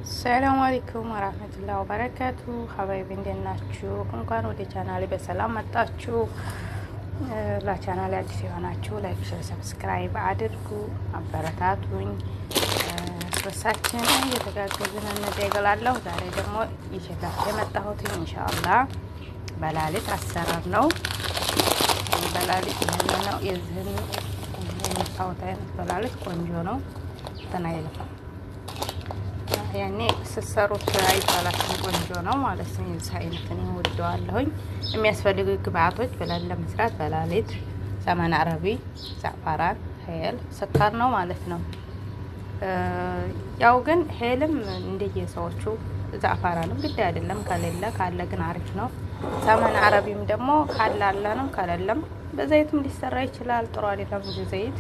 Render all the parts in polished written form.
ሰላም አለይኩም ወራህመቱላሂ ወበረካቱ ሀባይቢ እንዴት ናችሁ? እንኳን ወደ ቻናሌ በሰላም መጣችሁ። ለቻናሌ አዲስ የሆናችሁ ላይክ፣ ሼር፣ ሰብስክራይብ አድርጉ፣ አበረታቱኝ። ስበሳችን እየተጋገዝን እንደገላለሁ። ዛሬ ደግሞ ይዤላችሁ የመጣሁት ኢንሻአላህ በላሊጥ አሰራር ነው። በላሊጥ ነው የዚህን የምታዩት አይነት በላሊጥ ቆንጆ ነው። ተናይልፋ ያኔ ስትሰሩት አይባላችሁም ቆንጆ ነው ማለት ነው። የዚህ አይነት ነው ወደዋለሁኝ። የሚያስፈልጉ ግብአቶች ብለን ለመስራት በላሊጥ፣ ሰመን አረቢ፣ ዛዕፈራን፣ ሄል፣ ስኳር ነው ማለት ነው። ያው ግን ሄልም እንደየሰዎቹ ዛዕፈራንም ግድ አይደለም፣ ከሌለ ካለ ግን አሪፍ ነው። ሰመን አረቢም ደግሞ ካላለ ነው፣ ከሌለም በዘይትም ሊሰራ ይችላል። ጥሩ አይደለም ብዙ ዘይት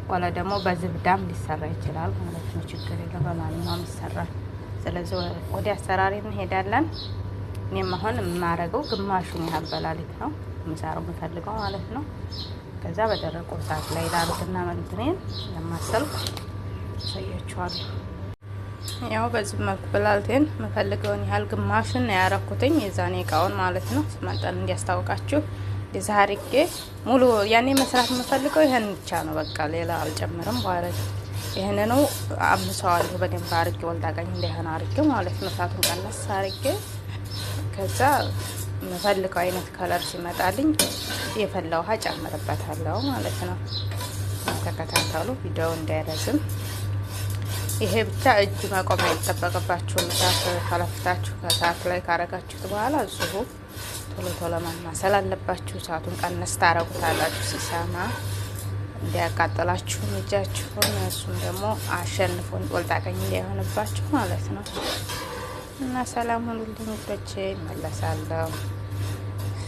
ወላ ደግሞ በዝብዳም ሊሰራ ይችላል ማለት ነው። ችግር የለም፣ በማንኛውም ይሰራል። ስለዚህ ወደ አሰራሪ እንሄዳለን። እኔም አሁን የማረገው ግማሹን ያህል በላሊጥ ነው የምሰራው የምፈልገው ማለት ነው። ከዛ በደረቁ ሰዓት ላይ ላሉትና መንትኔን ለማሰልኩ ያሳያችኋለሁ። ያው በዚህ መልኩ በላሊጤን የምፈልገውን ያህል ግማሹን ነው ያረኩትኝ የዛኔ እቃውን ማለት ነው። ስመጠን እንዲያስታውቃችሁ የዛ አርጌ ሙሉ ያኔ መስራት የምፈልገው ይሄን ብቻ ነው። በቃ ሌላ አልጨምርም። በኋላ ይሄን ነው አምሰዋለሁ በደንብ አርጌ ወልዳቀኝ እንዳይሆን አርጌ ማለት ነው። እሳቱን ቀነስ አርጌ ከዛ የምፈልገው አይነት ከለር ሲመጣልኝ የፈላ ውሃ ጨምርበታለሁ ማለት ነው። ተከታተሉ፣ ቪዲዮ እንዳይረዝም። ይሄ ብቻ እጅ መቆም አይጠበቅባችሁም። እሳት ከለፍታችሁ ከሰዓት ላይ ካረጋችሁት በኋላ እዚሁ ቶሎ ቶሎ ማማሰል አለባችሁ። እሳቱን ቀነስ ታረጉታላችሁ ሲሰማ እንዲያቃጥላችሁ እጃችሁን፣ እሱም ደግሞ አሸንፎን ወልጣቀኝ እንዳይሆንባችሁ ማለት ነው። እና ሰላም ሁኑልኝ ውዶቼ፣ እመለሳለሁ።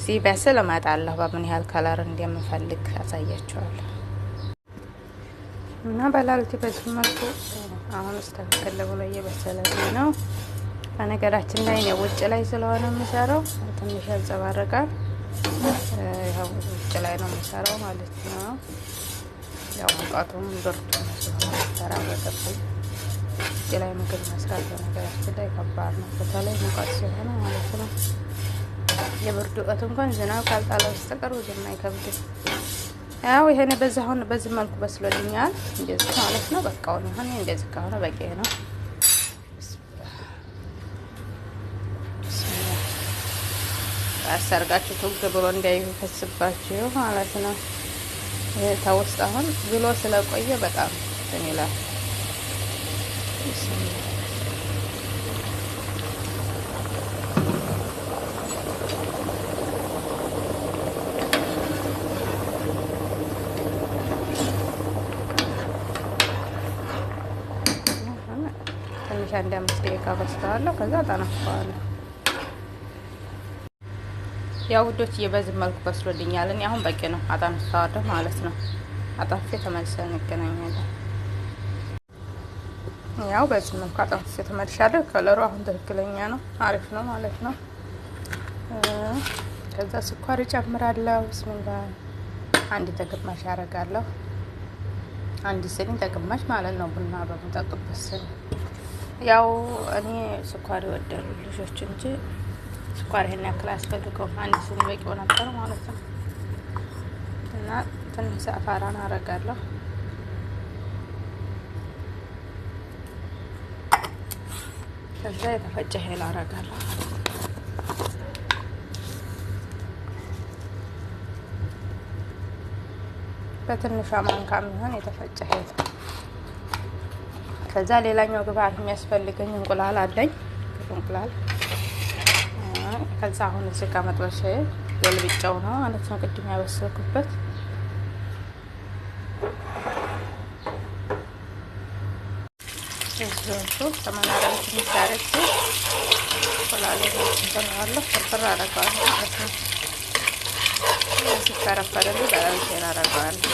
ሲበስል እመጣለሁ። በምን ያህል ከለር እንደምፈልግ አሳያችኋለሁ። እና በላሊጥ በዚህ መልኩ አሁን ተከለ ብሎ እየበሰለ ነው። በነገራችን ላይ ነው ውጭ ላይ ስለሆነ የምሰራው ትንሽ ያንጸባርቃል። ያው ውጭ ላይ ነው የምሰራው ማለት ነው። ያው ሙቀቱም ብርዱም ስለሆነ ተራበቀብኝ። ውጭ ላይ ምግብ መስራት በነገራችን ላይ ከባድ ነው፣ በተለይ ሙቀት ሲሆነ ማለት ነው። የብርዱ ወቅት እንኳን ዝናብ ካልጣለ በስተቀር ብዙም አይከብድም። ያው ይሄን በዚህ መልኩ በስሎልኛል እንደዚህ ማለት ነው። በቃውን ይሁን እንደዚህ ከሆነ በቂ ነው። አሰርጋችሁ ትውግ ብሎ እንዳይፈስባችሁ ማለት ነው። ይሄ ተውስጥ አሁን ብሎ ስለቆየ በጣም እንትን ይላል። ትንሽ አንድ 5 ደቂቃ በስተዋለሁ። ከዛ አጠናፍቀዋለሁ። ያው ውዶች በዚህ መልኩ በስሎልኛል። እኔ አሁን በቂ ነው፣ አጠንፍቀዋለሁ ማለት ነው። አጠንፌ ተመልሰን እንገናኛለን። ያው በዚህ መልኩ አጠንፌ ተመልሻለሁ። ከለሩ አሁን ትክክለኛ ነው፣ አሪፍ ነው ማለት ነው። ከዛ ስኳር እጨምራለሁ። ብስሚላ አንድ ተግማሽ ያደርጋለሁ። አንድ ስኒ ተግማሽ ማለት ነው፣ ቡና በምጠጡበት ስኒ። ያው እኔ ስኳር ይወዳሉ ልጆች እንጂ ስኳር ይሄን ያክል አያስፈልገውም። አንድ ስኒ በቂው ነበር ማለት ነው። እና ትንሽ ዛዕፈራን አረጋለሁ። ከዛ የተፈጨ ሄል አረጋለሁ። በትንሿ ማንካ የሚሆን የተፈጨ ሄል። ከዛ ሌላኛው ግብአት የሚያስፈልገኝ እንቁላል አለኝ፣ እንቁላል። ከዛ አሁን እዚህ ጋር መጥበሻዬ የልብጫው ነው ማለት ነው፣ ቅድም ያበሰልኩበት። እዚሁ ተመናራዊ ትንሽ አረግ እንቁላል እንተናለሁ፣ ፍርፍር አረገዋለሁ ማለት ነው። ሲፈረፈርልኝ በላሊጤን አረገዋለሁ።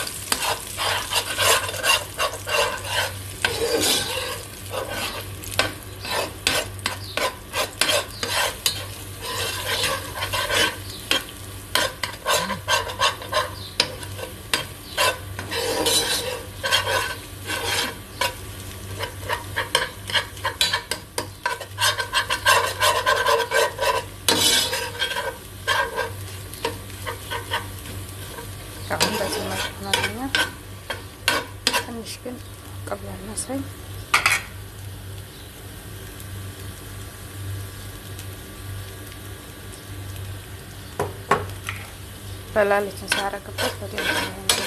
በላልችን ሳረግበት በደንብ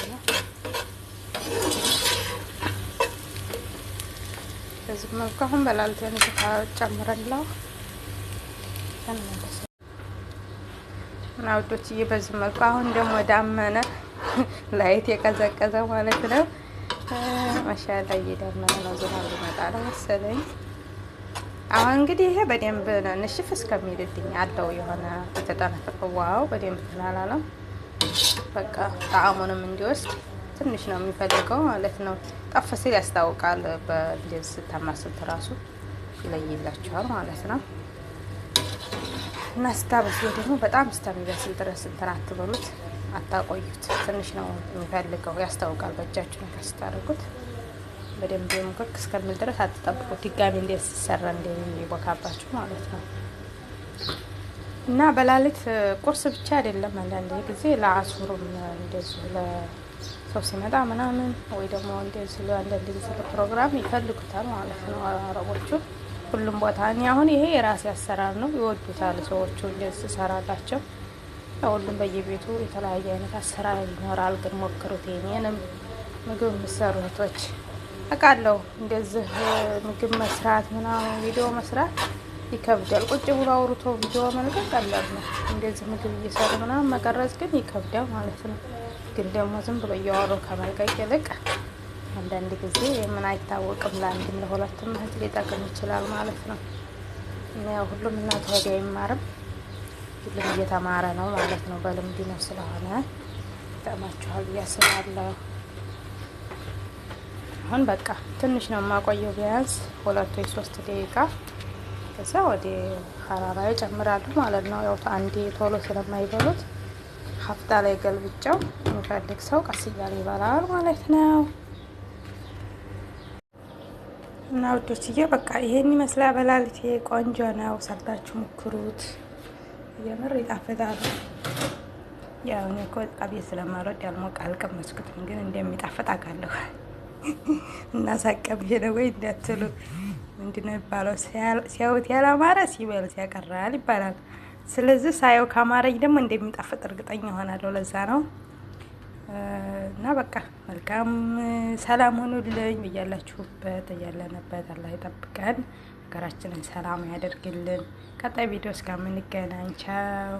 ነው። በዚህ መልኩ አሁን በላልትን ጨምረንላው እና ውዶችዬ በዚህ መልኩ አሁን ደግሞ ዳመነ ላይት የቀዘቀዘ ማለት ነው። ማሻአላ እየዳመነ ነው። ዝናብ ሊመጣ ነው መሰለኝ። አሁን እንግዲህ ይሄ በደንብ ንሽፍ እስከሚልልኝ አለው የሆነ የተጠነፈቀው ዋው በደንብ ተላላለም። በቃ ጣዕሙንም እንዲወስድ ትንሽ ነው የሚፈልገው ማለት ነው። ጠፍ ሲል ያስታውቃል። በእንደዚህ ስታማስሉት ራሱ ይለይላችኋል ማለት ነው። እና ስታበስሉ ደግሞ በጣም እስከሚበስል ድረስ እንትን አትበሉት፣ አታቆዩት። ትንሽ ነው የሚፈልገው ያስታውቃል። በእጃችሁ ነገር ስታደርጉት በደንብ ሙክክ እስከሚል ድረስ አትጠብቁት። ድጋሚ እንዴት ሲሰራ እንደሚቦካባችሁ ማለት ነው። እና በላሊት ቁርስ ብቻ አይደለም፣ አንዳንድ ጊዜ ለአሱሩም እንደዚሁ ለሰው ሲመጣ ምናምን ወይ ደግሞ እንደዚሁ አንዳንድ ጊዜ ለፕሮግራም ይፈልጉታል ማለት ነው አረቦቹ። ሁሉም ቦታ እኔ አሁን ይሄ የራሴ አሰራር ነው፣ ይወዱታል ሰዎቹ እንደዚህ ሰራላቸው። ሁሉም በየቤቱ የተለያየ አይነት አሰራር ይኖራል። ግን ሞክሩት። የኔንም ምግብ የምትሰሩ እህቶች አውቃለሁ፣ እንደዚህ ምግብ መስራት ምናምን ቪዲዮ መስራት ይከብዳል። ቁጭ ብሎ አውርቶ ቪዲዮ መልቀቅ ቀላል ነው። እንደዚህ ምግብ እየሰሩ ምናምን መቀረጽ ግን ይከብዳል ማለት ነው። ግን ደግሞ ዝም ብሎ እያወሩ ከመልቀቅ ይልቅ አንዳንድ ጊዜ ምን አይታወቅም፣ ለአንድም ለሁለትም እህት ሊጠቅም ይችላል ማለት ነው። እና ያው ሁሉም እናት ወዲያ አይማርም፣ ሁሉም እየተማረ ነው ማለት ነው። በልምድ ነው ስለሆነ ይጠቅማችኋል ብዬ አስባለሁ። አሁን በቃ ትንሽ ነው የማቆየው፣ ቢያንስ 2 ወይ 3 ደቂቃ። ከዛ ወደ ሀራራ ይጨምራሉ ማለት ነው። ያው አንዴ ቶሎ ስለማይበሉት ሀፍጣ ላይ ገልብጫው የሚፈልግ ሰው ቀስ እያለ ይበላል ማለት ነው። እና ውዶችዬ በቃ ይሄን ይመስላል በላሊት። ቆንጆ ነው፣ ሰርታችሁ ሞክሩት። የምር ይጣፍጣል። ያው እኔ እኮ አቤት ስለማልወድ ያልሞቀ አልቀመስኩትም፣ ግን እንደሚጣፍጥ አውቃለሁ። እና ሳቀብሽ ነው ወይ እንዳትሉ፣ ምንድን ነው የሚባለው? ሲያዩት ያላማረ ሲበል ያቀራል ይባላል። ስለዚህ ሳየው ካማረኝ ደግሞ እንደሚጣፍጥ እርግጠኛ ሆናለሁ። ለዛ ነው። እና በቃ መልካም ሰላም ሆኑልኝ ብያላችሁበት እያለንበት አላህ ይጠብቀን፣ ሀገራችንን ሰላም ያደርግልን። ቀጣይ ቪዲዮ እስከምንገናኝ ቻው።